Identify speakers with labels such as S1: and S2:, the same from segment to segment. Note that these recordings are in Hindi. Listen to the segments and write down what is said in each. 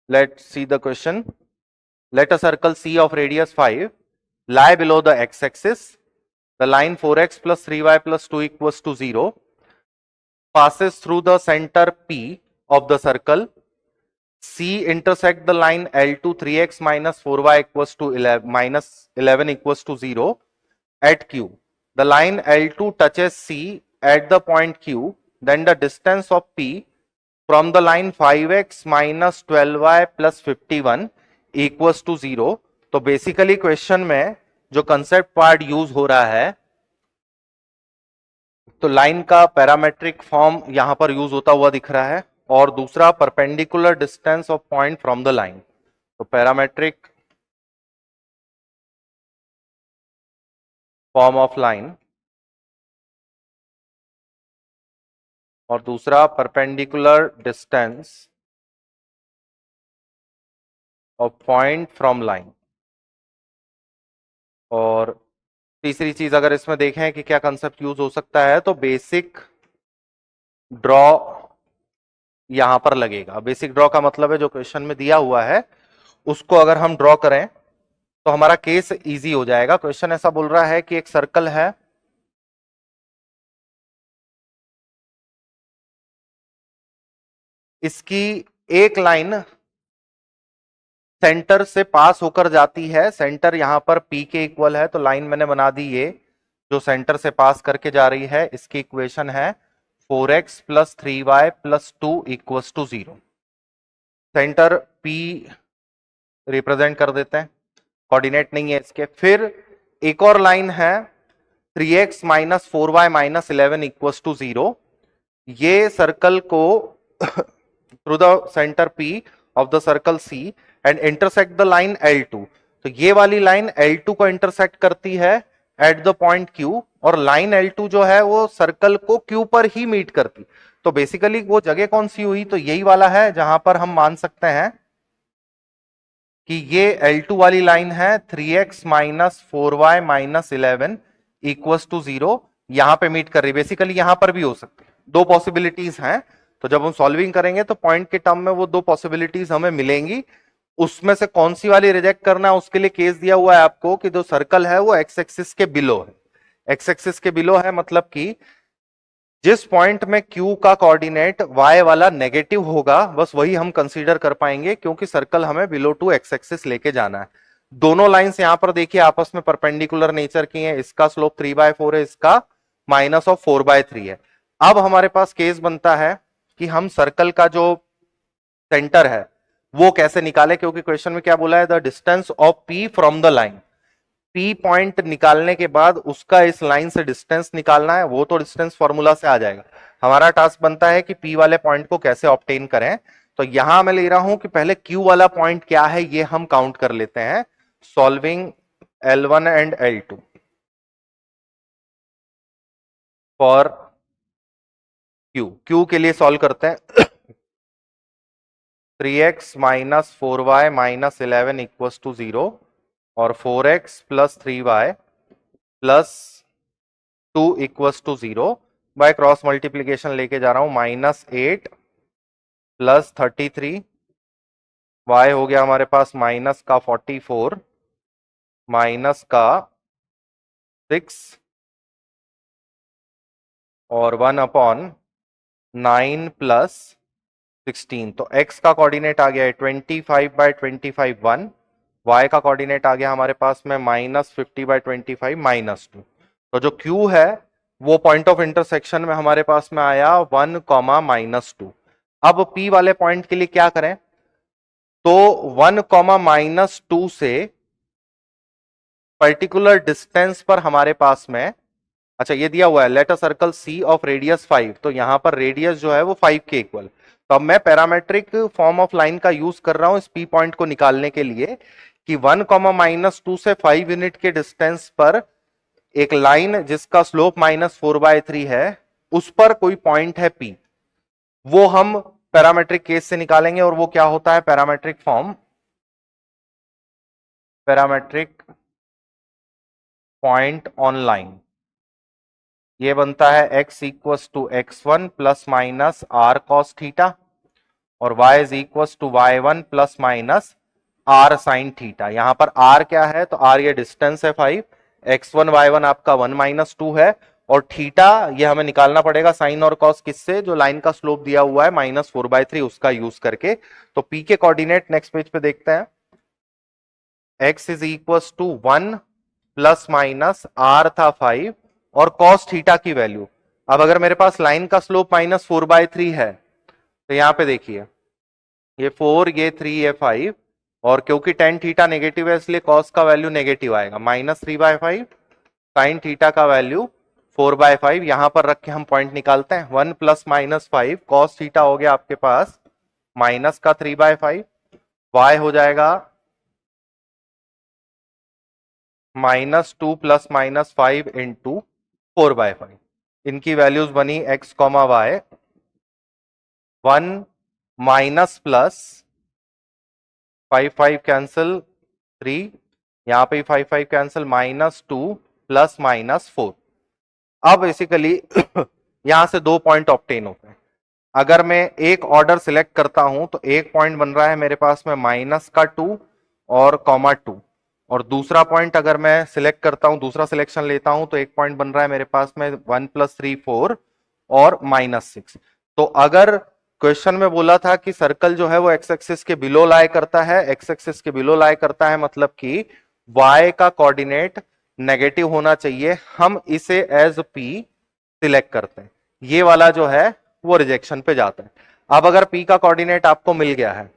S1: Let's see the question. Let a circle C of radius 5 lie below the x-axis. The line 4x plus 3y plus 2 equals to 0 passes through the center P of the circle. C intersect the line L2 3x minus 4y equals to 11 minus 11 equals to 0 at Q. The line L2 touches C at the point Q. Then the distance of P from the line 5x minus 12y plus 51 equals to 0. तो बेसिकली क्वेश्चन में जो कंसेप्ट पार्ट यूज हो रहा है, तो लाइन का पैरामेट्रिक फॉर्म यहां पर यूज होता हुआ दिख रहा है, और दूसरा perpendicular distance of point from the line. तो पैरामेट्रिक फॉर्म ऑफ लाइन और दूसरा perpendicular distance of point from line. और तीसरी चीज अगर इसमें देखें कि क्या कंसेप्ट यूज हो सकता है, तो बेसिक ड्रॉ यहां पर लगेगा. बेसिक ड्रॉ का मतलब है जो क्वेश्चन में दिया हुआ है उसको अगर हम ड्रॉ करें तो हमारा केस इजी हो जाएगा. क्वेश्चन ऐसा बोल रहा है कि एक सर्कल है, इसकी एक लाइन सेंटर से पास होकर जाती है. सेंटर यहां पर P के इक्वल है, तो लाइन मैंने बना दी ये जो सेंटर से पास करके जा रही है. इसकी इक्वेशन है 4x plus 3y plus 2 equals to 0. Centre P represent कर देते हैं, कोऑर्डिनेट नहीं है इसके. फिर एक और लाइन है 3x minus 4y minus 11 equals to 0. ये सर्कल को through the centre P of the circle C and intersect the line L2. तो ये वाली लाइन L2 को इंटरसेक्ट करती है एट द पॉइंट Q, और लाइन L2 जो है वो सर्कल को Q पर ही मीट करती. तो बेसिकली वो जगह कौन सी हुई, तो यही वाला है जहां पर हम मान सकते हैं कि ये L2 वाली लाइन है 3x minus 4y minus 11 equals to 0, यहां पे मीट कर रही. बेसिकली यहां पर भी हो सकती है, दो पॉसिबिलिटीज हैं. तो जब हम सॉल्विंग करेंगे तो पॉइंट के टर्म में वो दो पॉसिबिलिटीज हमें मिलेंगी. उसमें से कौन सी वाली रिजेक्ट करना है उसके लिए केस दिया हुआ है आपको कि जो सर्कल है वो एक्स एक्सिस के बिलो है. एक्स एक्सिस के बिलो है मतलब कि जिस पॉइंट में Q का कोऑर्डिनेट y वाला नेगेटिव होगा बस वही हम कंसीडर कर पाएंगे, क्योंकि सर्कल हमें बिलो टू एक्स एक्सिस लेके जाना है. दोनों लाइंस यहां पर देखिए आपस में परपेंडिकुलर नेचर की हैं. इसका स्लोप 3/4 है, इसका माइनस ऑफ 4/3 है. अब हमारे पास केस बनता है कि हम सर्कल का जो सेंटर है वो कैसे निकाले, क्योंकि क्वेश्चन में क्या बोला है, the distance of P from the line. P point निकालने के बाद उसका इस लाइन से डिस्टेंस निकालना है. वो तो डिस्टेंस फॉर्मूला से आ जाएगा. हमारा टास्क बनता है कि P वाले पॉइंट को कैसे ऑब्टेन करें. तो यहां मैं ले रहा हूं कि पहले Q वाला पॉइंट क्या है ये हम काउंट कर लेते हैं, solving L1 and L2 for Q के लिए सॉल्व करते हैं. 3x minus 4y minus 11 equals to 0 और 4x plus 3y plus 2 equals to 0. By cross multiplication लेके जा रहा हूं, -8 प्लस 33, y हो गया हमारे पास माइनस का 44 माइनस का 6 और 1/9 प्लस 16. तो x का कोऑर्डिनेट आ गया है 25/25 1, y का कोऑर्डिनेट आ गया हमारे पास में -50/25 -2. तो जो Q है वो पॉइंट ऑफ इंटरसेक्शन में हमारे पास में आया 1, -2. अब P वाले पॉइंट के लिए क्या करें, तो 1, -2 से पर्टिकुलर डिस्टेंस पर हमारे पास में, अच्छा ये दिया हुआ है let a circle C of radius 5, तो यहां पर रेडियस जो है वो 5 के इक्वल. तो अब मैं पैरामेट्रिक फॉर्म ऑफ लाइन का यूज कर रहा हूं इस P पॉइंट को निकालने के लिए कि 1, -2 से 5 यूनिट के डिस्टेंस पर एक लाइन जिसका स्लोप -4/3 है उस पर कोई पॉइंट है P, वो हम पैरामेट्रिक केस से निकालेंगे. और वो क्या होता है, parametric form, parametric point on line, ये बनता है x equals to x1 plus minus r cos theta. और y is equal to y1 plus minus r sine theta. यहां पर r क्या है, तो r ये डिस्टेंस है 5, x1 y1 आपका 1 माइनस 2 है, और थीटा ये हमें निकालना पड़ेगा साइन और कॉस किससे, जो लाइन का स्लोप दिया हुआ है -4/3 उसका यूज करके। तो p के कोऑर्डिनेट नेक्स्ट पेज पे देखते हैं, x is equal to 1 plus minus r था 5 और कॉस थीटा की वैल्यू। अब अगर मेरे पास लाइन का स्लोप -4/3 है तो यहां पे देखिए ये 4 ये 3 ये 5, और क्योंकि टेन थीटा नेगेटिव है इसलिए कॉस का वैल्यू नेगेटिव आएगा, -3/5, साइन थीटा का वैल्यू 4/5। यहां पर रख के हम पॉइंट निकालते हैं, 1 प्लस -5 कॉस थीटा हो गया आपके पास माइनस का 3/5, y हो जाएगा -2 प्लस -5 इंटू 4/5। इनकी वैल्यूज बनी x, y, 1 minus plus 5 cancel 3, यहां पे 5 कैंसिल -2 प्लस -4। अब बेसिकली यहां से 2 पॉइंट ऑब्टेन होते हैं। अगर मैं एक ऑर्डर सिलेक्ट करता हूं तो एक पॉइंट बन रहा है मेरे पास में -2 और -2, और दूसरा पॉइंट अगर मैं सिलेक्ट करता हूं, दूसरा सिलेक्शन लेता हूं, तो एक पॉइंट बन रहा है मेरे पास में 1 + 3 4 और -6। तो अगर क्वेश्चन में बोला था कि सर्कल जो है वो एक्स एक्सिस के बिलो लाई करता है, एक्स एक्सिस के बिलो लाई करता है मतलब कि y का कोऑर्डिनेट नेगेटिव होना चाहिए, हम इसे एज p सिलेक्ट करते हैं, ये वाला जो है वो रिजेक्शन पे जाता है। अब अगर p का कोऑर्डिनेट आपको मिल गया है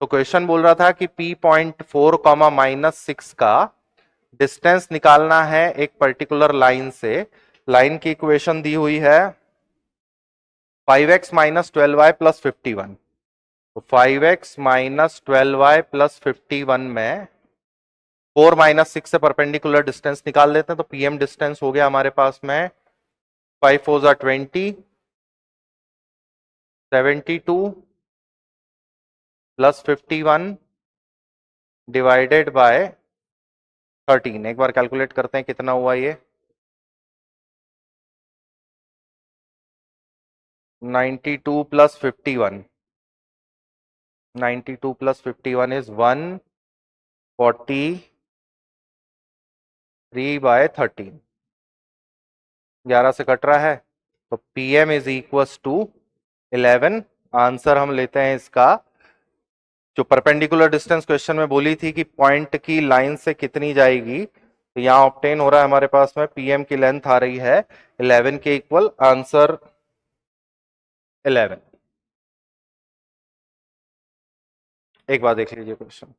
S1: तो क्वेश्चन बोल रहा था कि p.4, -6 का डिस्टेंस निकालना है एक पर्टिकुलर लाइन से। लाइन की इक्वेशन दी हुई है 5x - 12y + 51। तो 5x - 12y + 51 में 4 - 6 से परपेंडिकुलर डिस्टेंस निकाल लेते हैं, तो pm डिस्टेंस हो गया हमारे पास में 5 4 ज़ा 20, 72 प्लस 51 डिवाइडेड बाय 13। एक बार कैलकुलेट करते हैं कितना हुआ ये, 92 प्लस 51, 92 प्लस 51 इज 143/13, 11 से कट रहा है, तो pm is equal to 11। Answer हम लेते हैं इसका, जो परपेंडिकुलर डिस्टेंस क्वेश्चन में बोली थी कि पॉइंट की लाइन से कितनी जाएगी, तो यहां ऑब्टेन हो रहा है हमारे पास में पीएम की लेंथ आ रही है 11 के इक्वल, आंसर 11। एक बार देख लीजिए क्वेश्चन।